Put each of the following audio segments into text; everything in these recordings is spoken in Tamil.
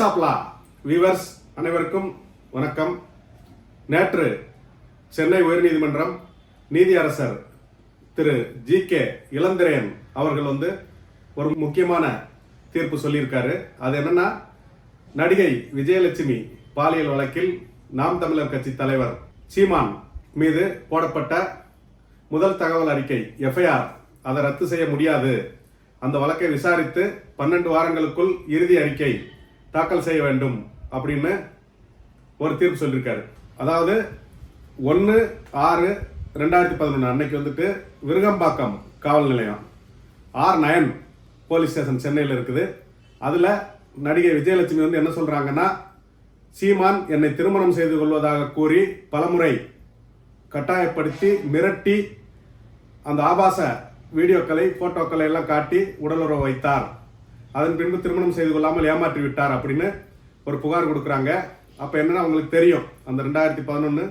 வாய்ஸ் ஆஃப் லா வியூவர்ஸ் அனைவருக்கும் வணக்கம். நேற்று சென்னை உயர்நீதிமன்றம் நீதியரசர் திரு ஜி.கே. இளந்திரையன் அவர்கள் ஒரு முக்கியமான தீர்ப்பு சொல்லியிருக்காரு. அது என்னன்னா, நடிகை விஜயலட்சுமி பாலியல் வழக்கில் நாம் தமிழர் கட்சி தலைவர் சீமான் மீது போடப்பட்ட முதல் தகவல் அறிக்கை எஃப்ஐஆர் அதை ரத்து செய்ய முடியாது. அந்த வழக்கை விசாரித்து 12 வாரங்களுக்குள் இறுதி அறிக்கை தாக்கல் செய்ய வேண்டும் அப்படின்னு ஒரு தீர்ப்பு சொல்லியிருக்காரு. அதாவது 1/6/2011 அன்னைக்கு விருகம்பாக்கம் காவல் நிலையம் R9 போலீஸ் ஸ்டேஷன் சென்னையில் இருக்குது. அதில் நடிகை விஜயலட்சுமி என்ன சொல்றாங்கன்னா, சீமான் என்னை திருமணம் செய்து கொள்வதாக கூறி பலமுறை கட்டாயப்படுத்தி மிரட்டி அந்த ஆபாச வீடியோக்களை போட்டோக்களை எல்லாம் காட்டி உடலுறவு வைத்தார். அதன் பின்பு திருமணம் செய்து கொள்ளாமல் ஏமாற்றி விட்டார் அப்படின்னு ஒரு புகார் கொடுக்குறாங்க. அப்போ என்னன்னா, அவங்களுக்கு தெரியும் அந்த 2011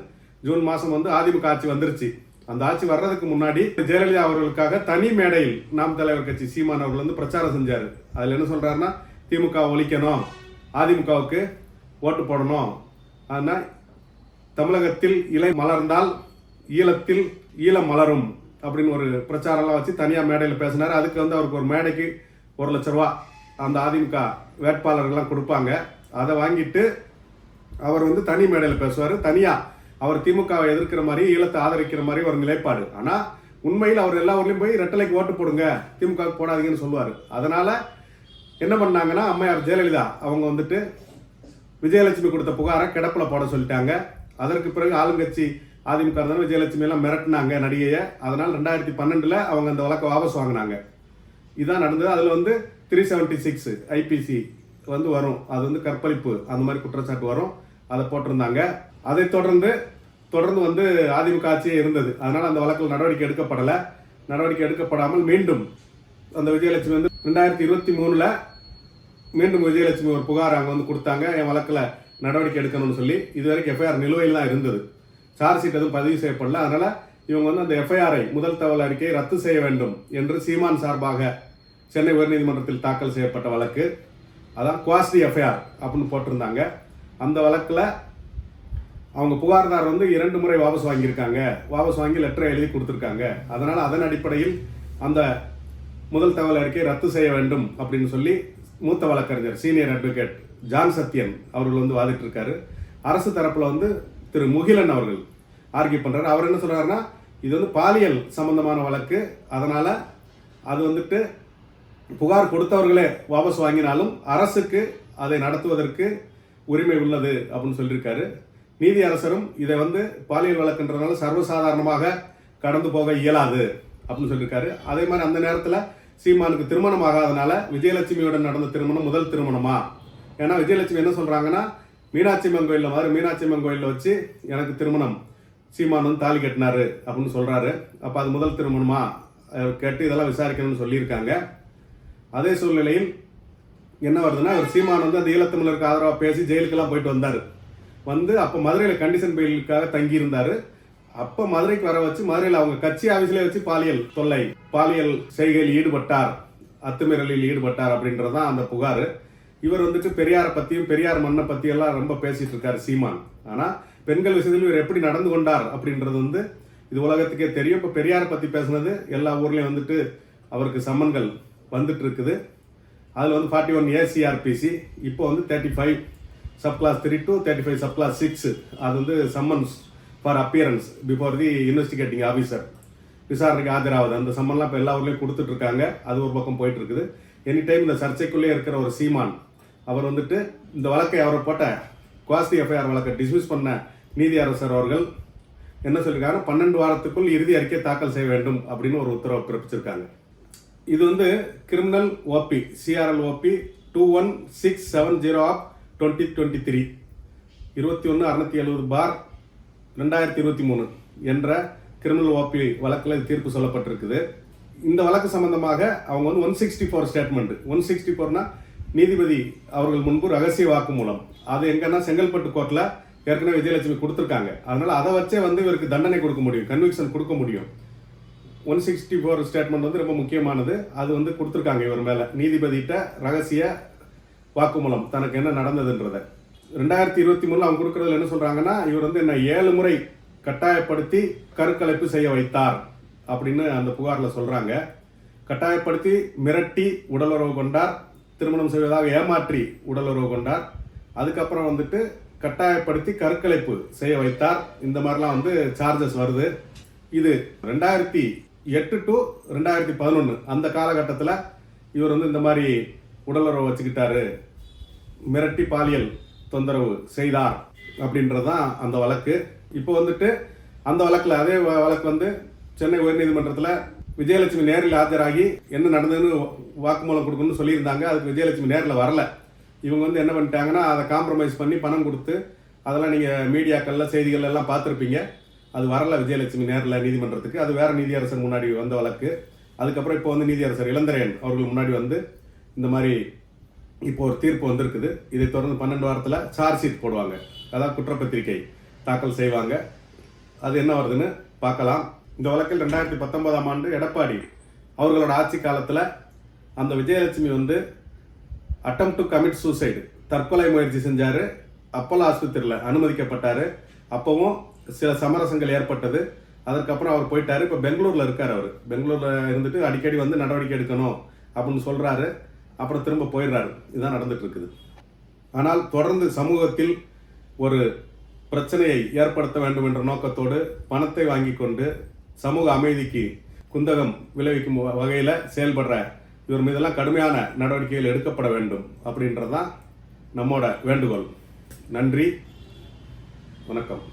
ஜூன் மாதம் அதிமுக ஆட்சி வந்துருச்சு. அந்த ஆட்சி வர்றதுக்கு முன்னாடி ஜெயலலிதா அவர்களுக்காக தனி மேடையில் நாம் தலைவர் கட்சி சீமான் அவர்கள் பிரச்சாரம் செஞ்சார். அதில் என்ன சொல்றாருன்னா, திமுக ஒழிக்கணும், அதிமுகவுக்கு ஓட்டு போடணும், ஆனால் தமிழகத்தில் இலை மலர்ந்தால் ஈழத்தில் ஈழம் மலரும் அப்படின்னு ஒரு பிரச்சாரம்லாம் வச்சு தனியாக மேடையில் பேசினார். அதுக்கு அவருக்கு ஒரு மேடைக்கு 1 லட்ச ரூபா அந்த அதிமுக வேட்பாளர்கள்லாம் கொடுப்பாங்க. அதை வாங்கிட்டு அவர் தனி மேடையில் பேசுவார். தனியாக அவர் திமுகவை எதிர்க்கிற மாதிரி, ஈழத்தை ஆதரிக்கிற மாதிரி ஒரு நிலைப்பாடு. ஆனால் உண்மையில் அவர் எல்லா ஊர்லேயும் போய் ரெட்டலைக்கு ஓட்டு போடுங்க, திமுகவுக்கு போடாதீங்கன்னு சொல்லுவார். அதனால் என்ன பண்ணாங்கன்னா, அம்மையார் ஜெயலலிதா அவங்க விஜயலட்சுமி கொடுத்த புகாரை கிடப்பில் போட சொல்லிட்டாங்க. அதற்கு பிறகு ஆளுங்கட்சி அதிமுக இருந்தாலும் விஜயலட்சுமி எல்லாம் மிரட்டினாங்க நடிகையை. அதனால் 2012 அவங்க அந்த வழக்கை வாபஸ் வாங்கினாங்க. இதான் நடந்தது. அதில் 376 ஐபிசி வரும். அது கற்பழிப்பு அந்த மாதிரி குற்றச்சாட்டு வரும். அதை போட்டிருந்தாங்க. அதை தொடர்ந்து அதிமுக ஆட்சியே இருந்தது. அதனால் அந்த வழக்கில் நடவடிக்கை எடுக்கப்படலை. நடவடிக்கை எடுக்கப்படாமல் மீண்டும் அந்த விஜயலட்சுமி 2023 மீண்டும் விஜயலட்சுமி ஒரு புகார் அங்கே கொடுத்தாங்க, என் வழக்கில் நடவடிக்கை எடுக்கணும்னு சொல்லி. இதுவரைக்கும் எஃப்ஐஆர் நிலுவையில் தான் இருந்தது. சார்ஜ் ஷீட் எதுவும் பதிவு செய்யப்படல. அதனால் இவங்க அந்த எஃப்ஐஆரை முதல் தகவல் அறிக்கையை ரத்து செய்ய வேண்டும் என்று சீமான் சார்பாக சென்னை உயர்நீதிமன்றத்தில் தாக்கல் செய்யப்பட்ட வழக்கு, அதான் குவாஸ்டி எஃப்ஐஆர் அப்படின்னு போட்டிருந்தாங்க. அந்த வழக்கில் அவங்க புகார்தார் 2 முறை வாபஸ் வாங்கியிருக்காங்க. வாபஸ் வாங்கி லெட்டரை எழுதி கொடுத்துருக்காங்க. அதனால் அதன் அடிப்படையில் அந்த முதல் தகவல் அறிக்கையை ரத்து செய்ய வேண்டும் அப்படின்னு சொல்லி மூத்த வழக்கறிஞர் சீனியர் அட்வொகேட் ஜான் சத்யன் அவர்கள் வாதிட்டு இருக்காரு. அரசு தரப்புல திரு முகிலன் அவர்கள் ஆர்கியூ பண்றாரு. அவர் என்ன சொல்றாருன்னா, இது பாலியல் சம்பந்தமான வழக்கு, அதனால அது புகார் கொடுத்தவர்களே வாபஸ் வாங்கினாலும் அரசுக்கு அதை நடத்துவதற்கு உரிமை உள்ளது அப்படின்னு சொல்லியிருக்காரு. நீதி அரசரும் இதை பாலியல் வழக்குன்றதுனால சர்வசாதாரணமாக கடந்து போக இயலாது அப்படின்னு சொல்லியிருக்காரு. அதே மாதிரி அந்த நேரத்தில் சீமானுக்கு திருமணம் ஆகாதனால விஜயலட்சுமியுடன் நடந்த திருமணம் முதல் திருமணமா? ஏன்னா விஜயலட்சுமி என்ன சொல்றாங்கன்னா, மீனாட்சி அம்மன் கோயிலில் மாதிரி மீனாட்சி அம்மன் கோயிலில் வச்சு எனக்கு திருமணம் சீமான் தாலி கட்டினாரு அப்படின்னு சொல்றாரு. அப்போ அது முதல் திருமணமா கேட்டு இதெல்லாம் விசாரிக்கணும்னு சொல்லியிருக்காங்க. அதே சூழ்நிலையில் என்ன வருதுன்னா, ஒரு சீமான் அந்த ஈழத்தமிழருக்கு ஆதரவாக பேசி ஜெயிலுக்கெல்லாம் போயிட்டு வந்தார். அப்போ மதுரையில் கண்டிஷன் பெயிலுக்காக தங்கியிருந்தார். அப்போ மதுரைக்கு வர வச்சு மதுரையில் அவங்க கட்சி ஆஃபீஸ்லேயே வச்சு பாலியல் தொல்லை, பாலியல் செய்கையில் ஈடுபட்டார், அத்துமீறலில் ஈடுபட்டார் அப்படின்றதான் அந்த புகார். இவர் பெரியாரை பற்றியும் பெரியார் மண்ணை பற்றியெல்லாம் ரொம்ப பேசிட்டு இருக்காரு சீமான். ஆனால் பெண்கள் விஷயத்தில் இவர் எப்படி நடந்து கொண்டார் அப்படின்றது இது உலகத்துக்கே தெரியும். இப்போ பெரியாரை பற்றி பேசுனது எல்லா ஊர்லேயும் அவருக்கு சம்மன்கள் வந்துட்டு இருக்குது. அதில் 41 ACRPC, இப்போ 35 சப்கிளாஸ் 3 to 35 சப்கிளாஸ் 6 அது summons for appearance before the investigating officer, விசாரணைக்கு ஆஜராகுது. அந்த சம்மன்லாம் இப்போ எல்லா ஊர்லேயும் கொடுத்துட்டு இருக்காங்க. அது ஒரு பக்கம் போயிட்டு இருக்குது. எனி டைம் இந்த சர்ச்சைக்குள்ளே இருக்கிற ஒரு சீமான் அவர் இந்த வழக்கை அவரை போட்ட குவாஸ்டி எஃப்ஐஆர் வழக்கை டிஸ்மிஸ் பண்ண நீதியரசர் அவர்கள் என்ன சொல்லியிருக்காங்க, 12 வாரத்துக்குள் இறுதி அறிக்கை தாக்கல் செய்ய வேண்டும் அப்படின்னு ஒரு உத்தரவு பிறப்பிச்சிருக்காங்க. இது கிரிமினல் ஓபி CRL OP 21670/2023 21/670/2023 என்ற கிரிமினல் ஓபி வழக்கில் தீர்ப்பு சொல்லப்பட்டிருக்குது. இந்த வழக்கு சம்பந்தமாக அவங்க 164 ஸ்டேட்மெண்ட், 164னா நீதிபதி அவர்கள் முன்பு ரகசிய வாக்குமூலம். அது எங்கன்னா செங்கல்பட்டு கோர்ட்ல ஏற்கனவே விஜயலட்சுமி கொடுத்துருக்காங்க. அதனால அதை வச்சே இவருக்கு தண்டனை கொடுக்க முடியும், கன்விக்ஷன் கொடுக்க முடியும். 164 ஸ்டேட்மெண்ட் ரொம்ப முக்கியமானது. அது கொடுத்துருக்காங்க இவர் மேல நீதிபதிட்ட ரகசிய வாக்குமூலம் தனக்கு என்ன நடந்ததுன்றத 2023 அவங்க கொடுக்கறதுல என்ன சொல்றாங்கன்னா, இவர் வந்து என்ன 7 முறை கட்டாயப்படுத்தி கருக்கலைப்பு செய்ய வைத்தார் அப்படின்னு அந்த புகார்ல சொல்றாங்க. கட்டாயப்படுத்தி மிரட்டி உடலுறவு கொண்டார், திருமணம் செய்வதாக ஏமாற்றி உடலுறவு கொண்டார், அதுக்கப்புறம் வந்துட்டு கட்டாயப்படுத்தி கருக்கலைப்பு செய்ய வைத்தார். இந்த மாதிரிலாம் வந்து சார்ஜஸ் வருது. இது 2008 டு 2011 அந்த காலகட்டத்தில் இவர் வந்து இந்த மாதிரி உடலுறவு வச்சுக்கிட்டாரு, மிரட்டி பாலியல் தொந்தரவு செய்தார் அப்படின்றதான் அந்த வழக்கு. இப்போ வந்துட்டு அந்த வழக்கில் அதே வழக்கு வந்து சென்னை உயர்நீதிமன்றத்தில் விஜயலட்சுமி நேரில் ஆஜராகி என்ன நடந்ததுன்னு வாக்குமூலம் கொடுக்கணும்னு சொல்லியிருந்தாங்க. அதுக்கு விஜயலட்சுமி நேரில் வரல. இவங்க வந்து என்ன பண்ணிட்டாங்கன்னா, அதை காம்ப்ரமைஸ் பண்ணி பணம் கொடுத்து, அதெல்லாம் நீங்கள் மீடியாக்களில் செய்திகள் எல்லாம் பார்த்துருப்பீங்க. அது வரல விஜயலட்சுமி நேரில் நீதிமன்றத்துக்கு. அது வேற நீதியரசர் முன்னாடி வந்த வழக்கு. அதுக்கப்புறம் இப்போ வந்து நீதியரசர் இளந்திரையன் அவர்கள் முன்னாடி வந்து இந்த மாதிரி இப்போ ஒரு தீர்ப்பு வந்திருக்குது. இதை தொடர்ந்து 12 வாரத்தில் சார்ஜ் ஷீட் போடுவாங்க, அதாவது குற்றப்பத்திரிகை தாக்கல் செய்வாங்க. அது என்ன வருதுன்னு பார்க்கலாம். இந்த வழக்கில் 2019ஆம் ஆண்டு எடப்பாடி அவர்களோட ஆட்சி காலத்தில் அந்த விஜயலட்சுமி வந்து அட்டம் டு கமிட் சூசைடு, தற்கொலை முயற்சி செஞ்சார். அப்போலோ ஆஸ்பத்திரியில் அனுமதிக்கப்பட்டார். அப்போவும் சில சமரசங்கள் ஏற்பட்டது. அதற்கப்புறம் அவர் போயிட்டார். இப்போ பெங்களூரில் இருக்கார். அவர் பெங்களூரில் இருந்துட்டு அடிக்கடி வந்து நடவடிக்கை எடுக்கணும் அப்படின்னு சொல்கிறாரு. அப்புறம் திரும்ப போயிடுறாரு. இதுதான் நடந்துட்டு இருக்குது. ஆனால் தொடர்ந்து சமூகத்தில் ஒரு பிரச்சனையை ஏற்படுத்த வேண்டும் என்ற நோக்கத்தோடு பணத்தை வாங்கி கொண்டு சமூக அமைதிக்கு குந்தகம் விளைவிக்கும் வகையில் செயல்படுற இவர் மீதெல்லாம் கடுமையான நடவடிக்கைகள் எடுக்கப்பட வேண்டும் அப்படின்றதான் நம்மோட வேண்டுகோள். நன்றி, வணக்கம்.